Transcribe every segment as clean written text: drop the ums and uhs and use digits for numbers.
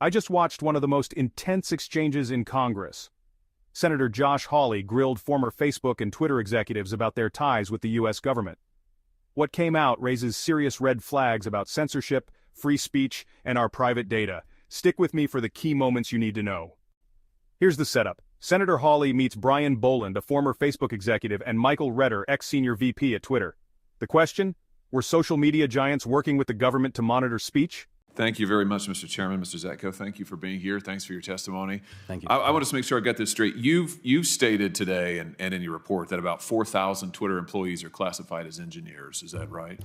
I just watched one of the most intense exchanges in Congress. Senator Josh Hawley grilled former Facebook and Twitter executives about their ties with the U.S. government. What came out raises serious red flags about censorship, free speech, and our private data. Stick with me for the key moments you need to know. Here's the setup. Senator Hawley meets Brian Boland, a former Facebook executive, and Michael Redder, ex-senior VP at Twitter. The question? Were social media giants working with the government to monitor speech? Thank you very much, Mr. Chairman. Mr. Zatko, thank you for being here. Thanks for your testimony. Thank you. I want to make sure I got this straight. You've stated today and in your report that about 4,000 Twitter employees are classified as engineers. Is that right?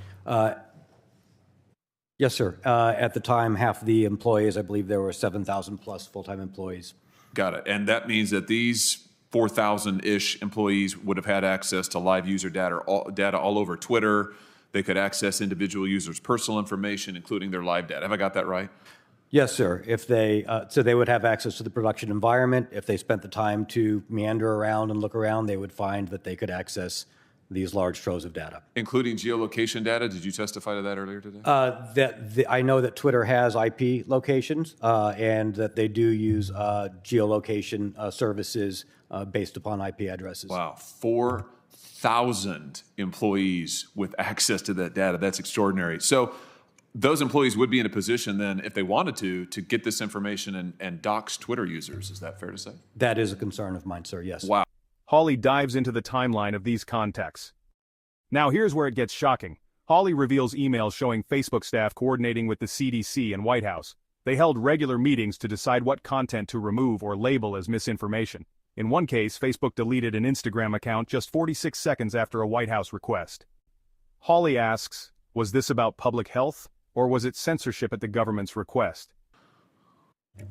Yes, sir. At the time, half of the employees, I believe there were 7,000 plus full-time employees. Got it. And that means that these 4,000-ish employees would have had access to live user data all over Twitter. They could access individual users' personal information, including their live data. Have I got that right? Yes, sir. If they so they would have access to the production environment. If they spent the time to meander around and look around, they would find that they could access these large troves of data, including geolocation data. Did you testify to that earlier today? I know that Twitter has IP locations and that they do use geolocation services based upon IP addresses. Wow, 4,000 employees with access to that data. That's extraordinary. So those employees would be in a position then, if they wanted to get this information and dox Twitter users. Is that fair to say? That is a concern of mine, sir, yes. Wow. Hawley dives into the timeline of these contacts. Now here's where it gets shocking. Hawley reveals emails showing Facebook staff coordinating with the CDC and White House. They held regular meetings to decide what content to remove or label as misinformation. In one case, Facebook deleted an Instagram account just 46 seconds after a White House request. Hawley asks, was this about public health, or was it censorship at the government's request?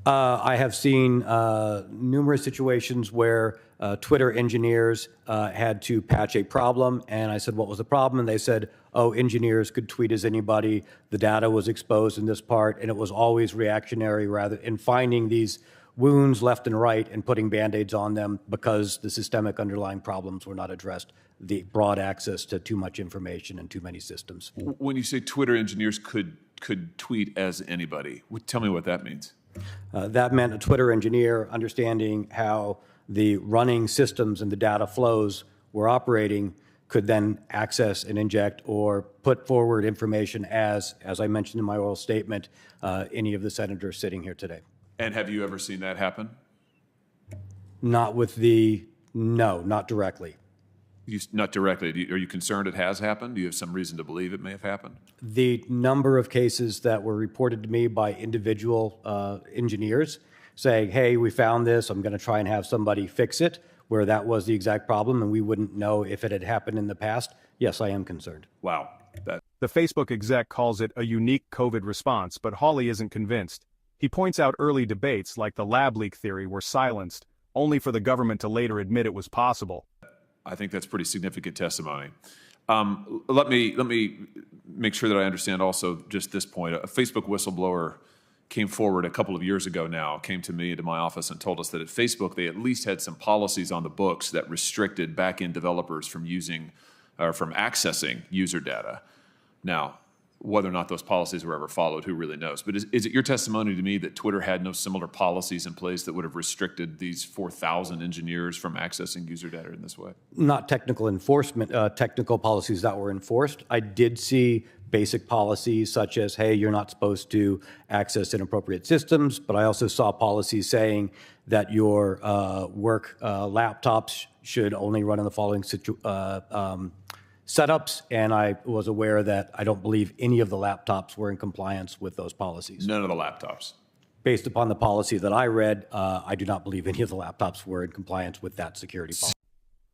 I have seen numerous situations where Twitter engineers had to patch a problem, and I said, what was the problem? And they said, oh, engineers could tweet as anybody, the data was exposed in this part, and it was always reactionary rather in finding these wounds left and right and putting Band-Aids on them because the systemic underlying problems were not addressed, the broad access to too much information and too many systems. When you say Twitter engineers could tweet as anybody, tell me what that means. That meant a Twitter engineer understanding how the running systems and the data flows were operating could then access and inject or put forward information as I mentioned in my oral statement, any of the senators sitting here today. And have you ever seen that happen? No, not directly. Not directly. Are you concerned it has happened? Do you have some reason to believe it may have happened? The number of cases that were reported to me by individual engineers saying, hey, we found this, I'm going to try and have somebody fix it, where that was the exact problem and we wouldn't know if it had happened in the past, yes, I am concerned. Wow. The Facebook exec calls it a unique COVID response, but Hawley isn't convinced. He points out early debates like the lab leak theory were silenced, only for the government to later admit it was possible. I think that's pretty significant testimony. Let me make sure that I understand also just this point. A Facebook whistleblower came forward a couple of years ago now, came to me, to my office, and told us that at Facebook they at least had some policies on the books that restricted back-end developers from using or from accessing user data. Now, whether or not those policies were ever followed, who really knows? But is it your testimony to me that Twitter had no similar policies in place that would have restricted these 4,000 engineers from accessing user data in this way? Not technical enforcement, technical policies that were enforced. I did see basic policies such as, hey, you're not supposed to access inappropriate systems, but I also saw policies saying that your work laptops should only run in the following setups, and I was aware that I don't believe any of the laptops were in compliance with those policies. None of the laptops? Based upon the policy that I read, I do not believe any of the laptops were in compliance with that security policy.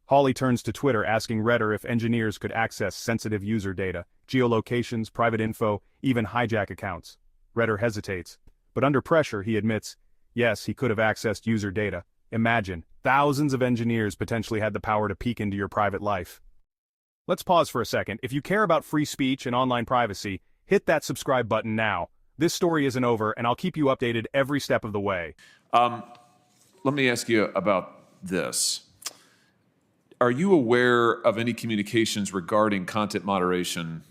Hawley turns to Twitter asking Redder if engineers could access sensitive user data, geolocations, private info, even hijack accounts. Redder hesitates, but under pressure he admits, yes, he could have accessed user data. Imagine, thousands of engineers potentially had the power to peek into your private life. Let's pause for a second. If you care about free speech and online privacy, hit that subscribe button now. This story isn't over, and I'll keep you updated every step of the way. Let me ask you about this. Are you aware of any communications regarding content moderation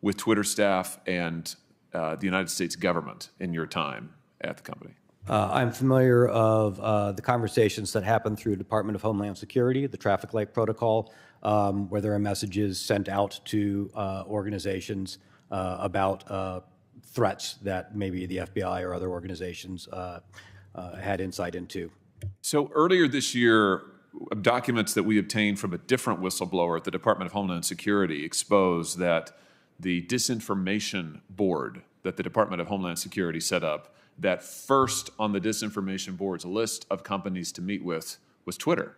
with Twitter staff and the United States government in your time at the company? I'm familiar of the conversations that happen through Department of Homeland Security, the traffic light protocol, where there are messages sent out to organizations about threats that maybe the FBI or other organizations had insight into. So earlier this year, documents that we obtained from a different whistleblower at the Department of Homeland Security exposed that the disinformation board that the Department of Homeland Security set up, that first on the disinformation board's list of companies to meet with was Twitter.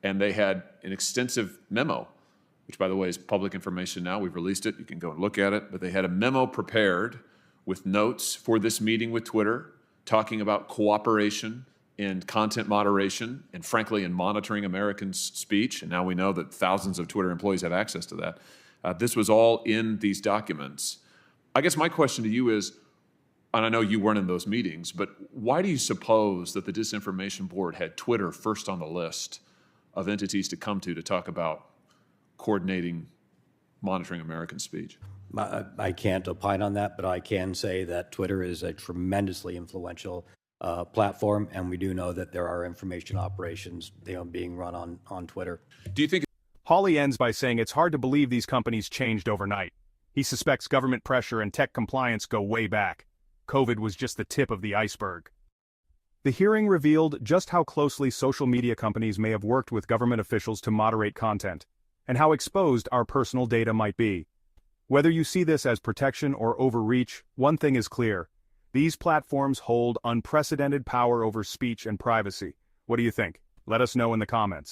And they had an extensive memo, which, by the way, is public information now. We've released it. You can go and look at it. But they had a memo prepared with notes for this meeting with Twitter, talking about cooperation in content moderation and, frankly, in monitoring Americans' speech. And now we know that thousands of Twitter employees have access to that. This was all in these documents. I guess my question to you is, and I know you weren't in those meetings, but why do you suppose that the Disinformation Board had Twitter first on the list of entities to come to talk about coordinating, monitoring American speech? I can't opine on that, but I can say that Twitter is a tremendously influential platform, and we do know that there are information operations being run on Twitter. Do you think Hawley ends by saying it's hard to believe these companies changed overnight. He suspects government pressure and tech compliance go way back. COVID was just the tip of the iceberg. The hearing revealed just how closely social media companies may have worked with government officials to moderate content, and how exposed our personal data might be. Whether you see this as protection or overreach, one thing is clear. These platforms hold unprecedented power over speech and privacy. What do you think? Let us know in the comments.